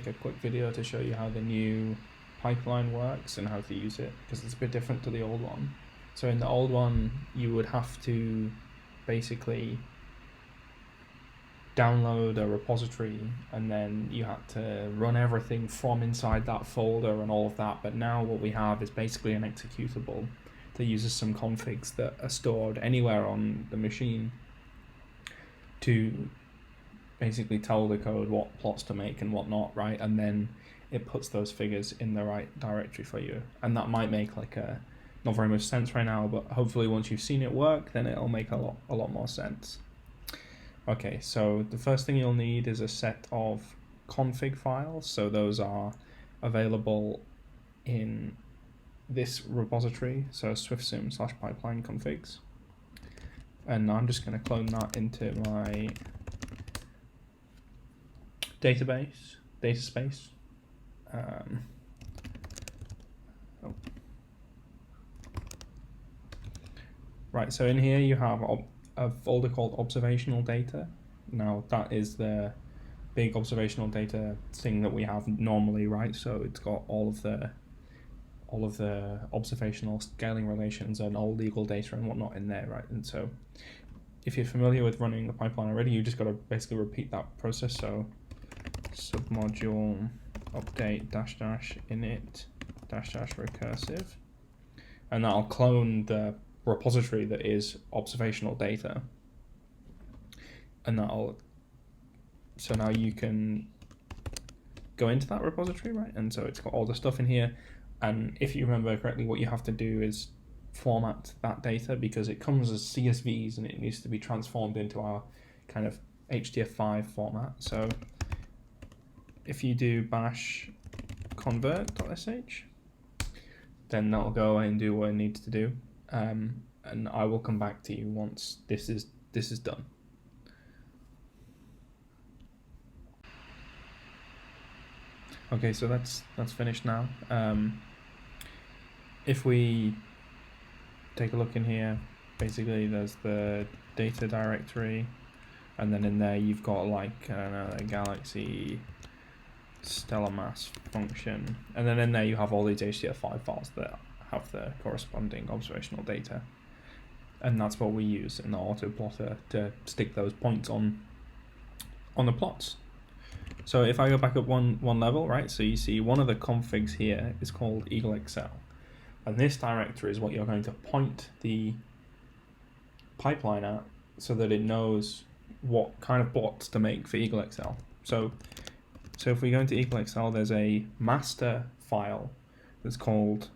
make a quick video to show you how the new pipeline works and how to use it, because it's a bit different to the old one. So in the old one, you would have to basically download a repository and then you had to run everything from inside that folder and all of that. But now what we have is basically an executable that uses some configs that are stored anywhere on the machine to basically tell the code what plots to make and what not, right? And then it puts those figures in the right directory for you. And that might make like not very much sense right now, but hopefully once you've seen it work, then it'll make a lot more sense. Okay, so the first thing you'll need is a set of config files. So those are available in this repository, so swiftsim/pipeline configs. And I'm just going to clone that into my data space. Right, so in here you have a folder called observational data. Now that is the big observational data thing that we have normally, right? So it's got all of the observational scaling relations and all legal data and whatnot in there, right? And so if you're familiar with running the pipeline already, you just got to basically repeat that process. So submodule update -- init -- recursive, and that'll clone the repository that is observational data, and so now you can go into that repository, right? And so it's got all the stuff in here, and if you remember correctly, what you have to do is format that data because it comes as CSVs and it needs to be transformed into our kind of HDF5 format. So if you do bash convert.sh, then that'll go away and do what it needs to do. And I will come back to you once this is done. Okay, so that's finished now. If we take a look in here, basically there's the data directory, and then in there you've got like a Galaxy Stellar Mass function, and then in there you have all these HDF5 files that have the corresponding observational data, and that's what we use in the autoplotter to stick those points on the plots. So if I go back up one level, right, so you see one of the configs here is called EagleXL, and this directory is what you're going to point the pipeline at so that it knows what kind of plots to make for EagleXL. So if we go into EagleXL, there's a master file that's called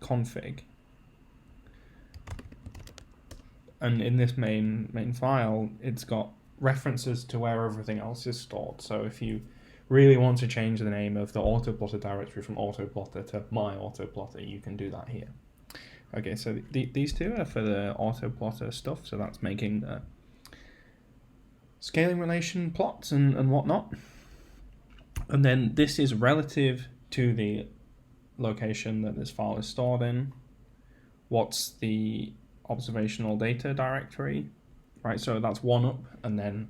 config, and in this main file it's got references to where everything else is stored. So if you really want to change the name of the autoplotter directory from autoplotter to my autoplotter, you can do that here. Okay, so these two are for the autoplotter stuff, so that's making the scaling relation plots and whatnot. And then this is relative to the location that this file is stored in. What's the observational data directory, right? So that's one up, and then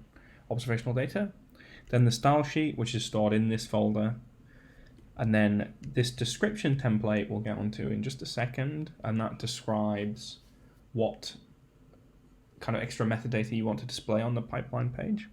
observational data. Then the style sheet, which is stored in this folder. And then this description template we'll get onto in just a second, and that describes what kind of extra metadata you want to display on the pipeline page.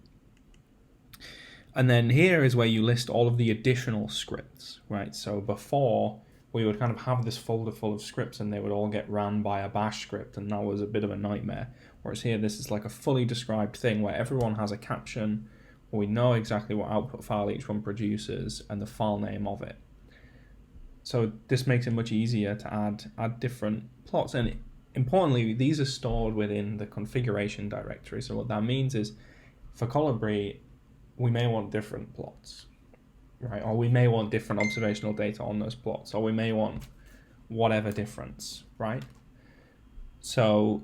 And then here is where you list all of the additional scripts, right? So before, we would kind of have this folder full of scripts and they would all get ran by a bash script, and that was a bit of a nightmare. Whereas here, this is like a fully described thing where everyone has a caption, where we know exactly what output file each one produces and the file name of it. So this makes it much easier to add different plots. And importantly, these are stored within the configuration directory. So what that means is for Colibri, we may want different plots, right? Or we may want different observational data on those plots, or we may want whatever difference, right? So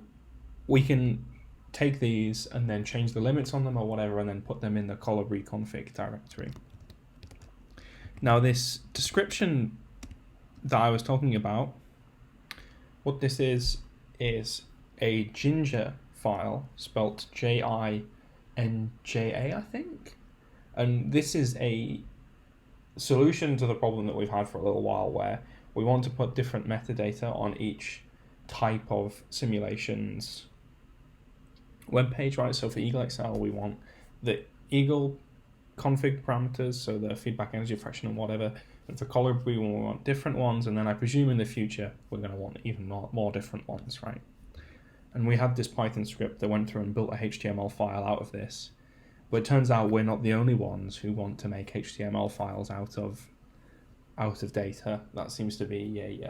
we can take these and then change the limits on them or whatever, and then put them in the Colibri config directory. Now this description that I was talking about, what this is a Jinja file, spelt Jinja, I think. And this is a solution to the problem that we've had for a little while, where we want to put different metadata on each type of simulations web page, right? So for EagleXL, we want the Eagle config parameters, so the feedback energy fraction and whatever. And for Colibri, we want different ones, and then I presume in the future we're going to want even more different ones, right? And we had this Python script that went through and built a HTML file out of this. But it turns out we're not the only ones who want to make HTML files out of data. That seems to be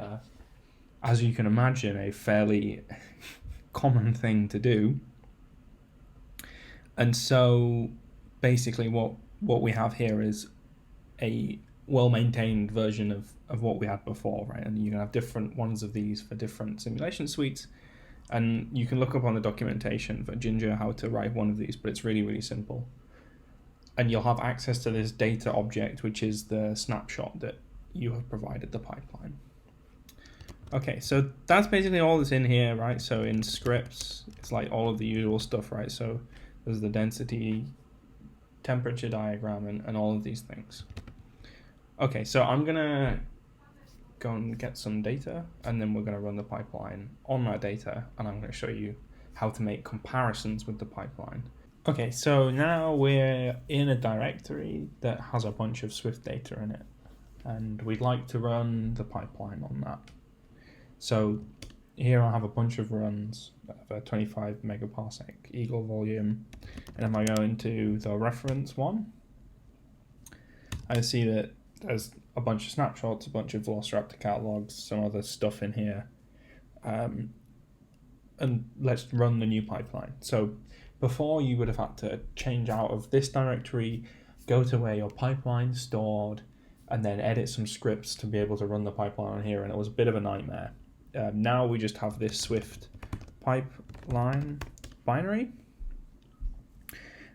as you can imagine, a fairly common thing to do. And so basically what we have here is a well-maintained version of what we had before, right? And you can have different ones of these for different simulation suites. And you can look up on the documentation for Ginger how to write one of these, but it's really, really simple. And you'll have access to this data object, which is the snapshot that you have provided the pipeline. Okay, so that's basically all that's in here, right? So in scripts, it's like all of the usual stuff, right? So there's the density, temperature diagram, and all of these things. Okay, so I'm gonna go and get some data, and then we're gonna run the pipeline on that data, and I'm gonna show you how to make comparisons with the pipeline. Okay, so now we're in a directory that has a bunch of Swift data in it, and we'd like to run the pipeline on that. So here I have a bunch of runs of a 25 megaparsec Eagle volume, and if I go into the reference one, I see that there's a bunch of snapshots, a bunch of Velociraptor catalogs, some other stuff in here, and let's run the new pipeline. So before, you would have had to change out of this directory, go to where your pipeline's stored, and then edit some scripts to be able to run the pipeline on here, and it was a bit of a nightmare. Now we just have this Swift pipeline binary,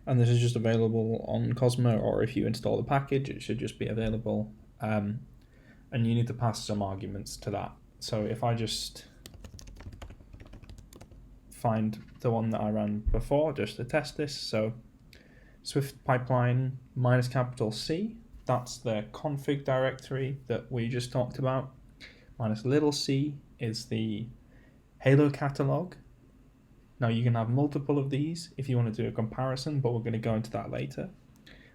and this is just available on Cosmo, or if you install the package, it should just be available. And you need to pass some arguments to that. So if I just find the one that I ran before just to test this, so Swift pipeline minus capital C, that's the config directory that we just talked about. Minus little c is the Halo catalog. Now you can have multiple of these if you want to do a comparison, but we're going to go into that later.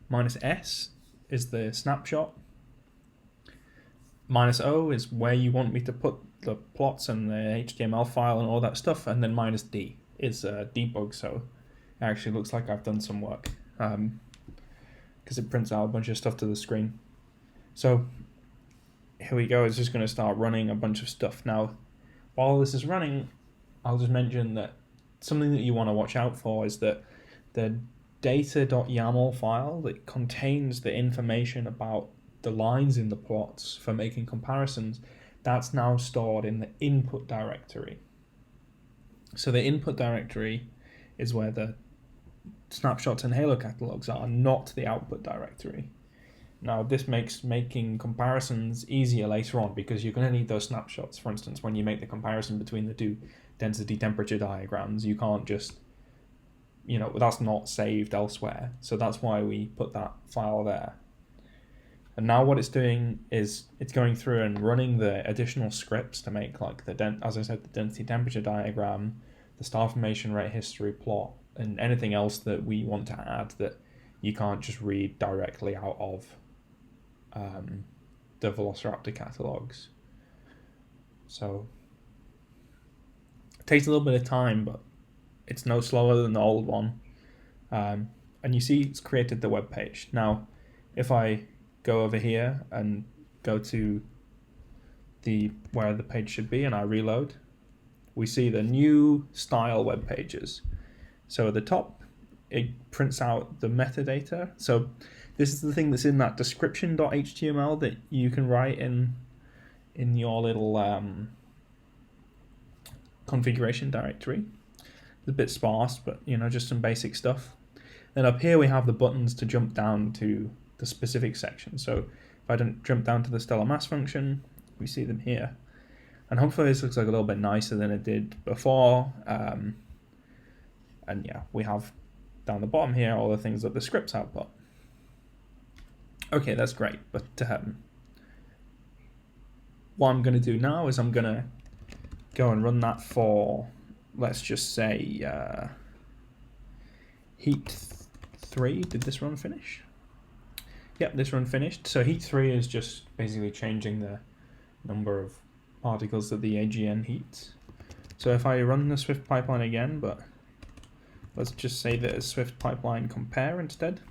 Minus s is the snapshot. Minus o is where you want me to put the plots and the HTML file and all that stuff, and then minus d is debug, so it actually looks like I've done some work because it prints out a bunch of stuff to the screen. So here we go, it's just going to start running a bunch of stuff. Now, while this is running, I'll just mention that something that you want to watch out for is that the data.yaml file that contains the information about the lines in the plots for making comparisons, that's now stored in the input directory. So the input directory is where the snapshots and Halo catalogs are, not the output directory. Now this makes making comparisons easier later on, because you're going to need those snapshots. For instance, when you make the comparison between the two density temperature diagrams, you can't just, that's not saved elsewhere. So that's why we put that file there. And now what it's doing is it's going through and running the additional scripts to make, like, as I said, the density temperature diagram, the star formation rate history plot, and anything else that we want to add that you can't just read directly out of the Velociraptor catalogs. So it takes a little bit of time, but it's no slower than the old one. And you see it's created the web page. Now, if I go over here and go to where the page should be and I reload, we see the new style web pages. So at the top, it prints out the metadata. So this is the thing that's in that description.html that you can write in your little configuration directory. It's a bit sparse, but just some basic stuff. Then up here we have the buttons to jump down to the specific section. So if I don't jump down to the stellar mass function, we see them here. And hopefully this looks like a little bit nicer than it did before. And yeah, we have down the bottom here all the things that the scripts output. Okay, that's great, but what I'm going to do now is I'm going to go and run that for, let's just say, heat 3. Did this run finish? Yep, this run finished. So heat 3 is just basically changing the number of particles that the AGN heats. So if I run the Swift pipeline again, but let's just say that it's Swift pipeline compare instead.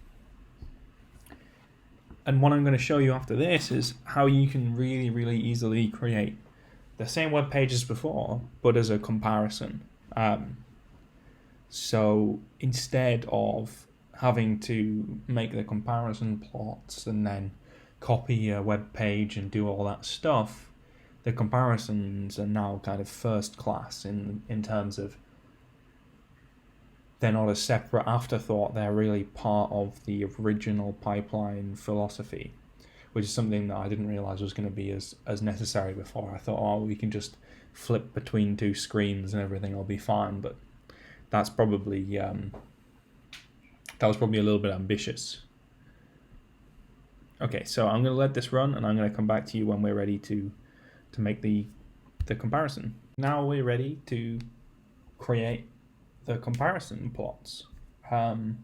And what I'm going to show you after this is how you can really, really easily create the same web page as before, but as a comparison. So instead of having to make the comparison plots and then copy a web page and do all that stuff, the comparisons are now kind of first class in terms of they're not a separate afterthought, they're really part of the original pipeline philosophy, which is something that I didn't realize was going to be as necessary before. I thought, oh, we can just flip between two screens and everything will be fine, but that's probably that was probably a little bit ambitious. Okay, so I'm going to let this run and I'm going to come back to you when we're ready to make the comparison. Now we're ready to create the comparison plots. Like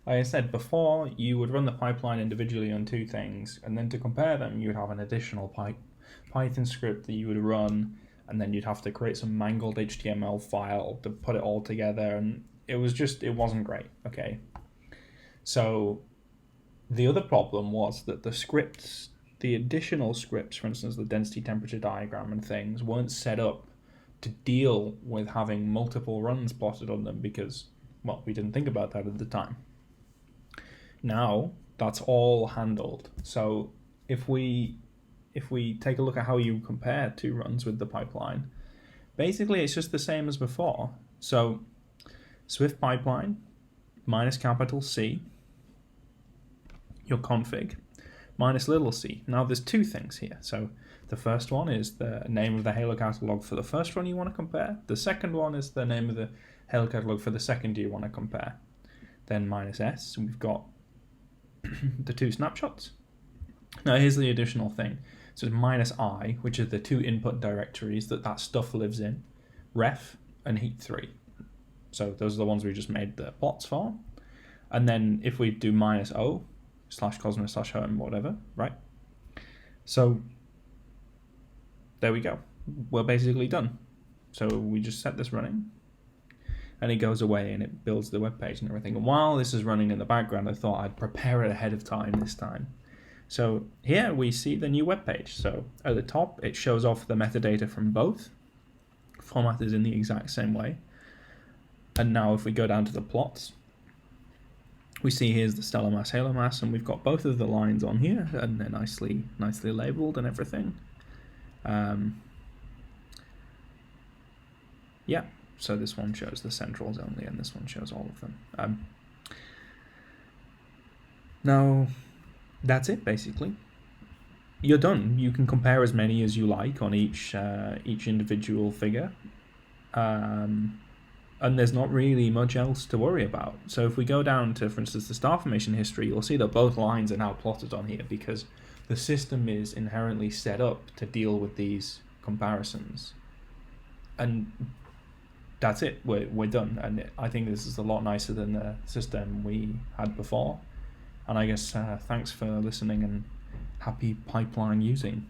I said before, you would run the pipeline individually on two things, and then to compare them, you would have an additional Python script that you would run, and then you'd have to create some mangled HTML file to put it all together, and it wasn't great, okay? So the other problem was that the scripts, the additional scripts, for instance, the density temperature diagram and things, weren't set up to deal with having multiple runs plotted on them because, well, we didn't think about that at the time. Now that's all handled. So if we take a look at how you compare two runs with the pipeline, basically it's just the same as before. So Swift pipeline minus capital C, your config, minus little c. Now there's two things here. So the first one is the name of the Halo catalog for the first run you want to compare. The second one is the name of the Halo catalog for the second you want to compare. Then minus s, we've got the two snapshots. Now here's the additional thing. So it's minus I, which are the two input directories that stuff lives in, ref and heat 3. So those are the ones we just made the plots for. And then if we do minus O, /cosmos/home, whatever, right? So there we go. We're basically done. So we just set this running and it goes away and it builds the web page and everything. And while this is running in the background, I thought I'd prepare it ahead of time this time. So here we see the new web page. So at the top, it shows off the metadata from both. Format is in the exact same way. And now if we go down to the plots, we see here's the stellar mass, halo mass, and we've got both of the lines on here, and they're nicely labeled and everything. Yeah, so this one shows the centrals only, and this one shows all of them. Now, that's it basically. You're done. You can compare as many as you like on each individual figure. And there's not really much else to worry about. So if we go down to, for instance, the star formation history, you'll see that both lines are now plotted on here because the system is inherently set up to deal with these comparisons. And that's it. We're done. And I think this is a lot nicer than the system we had before. And I guess thanks for listening and happy pipeline using.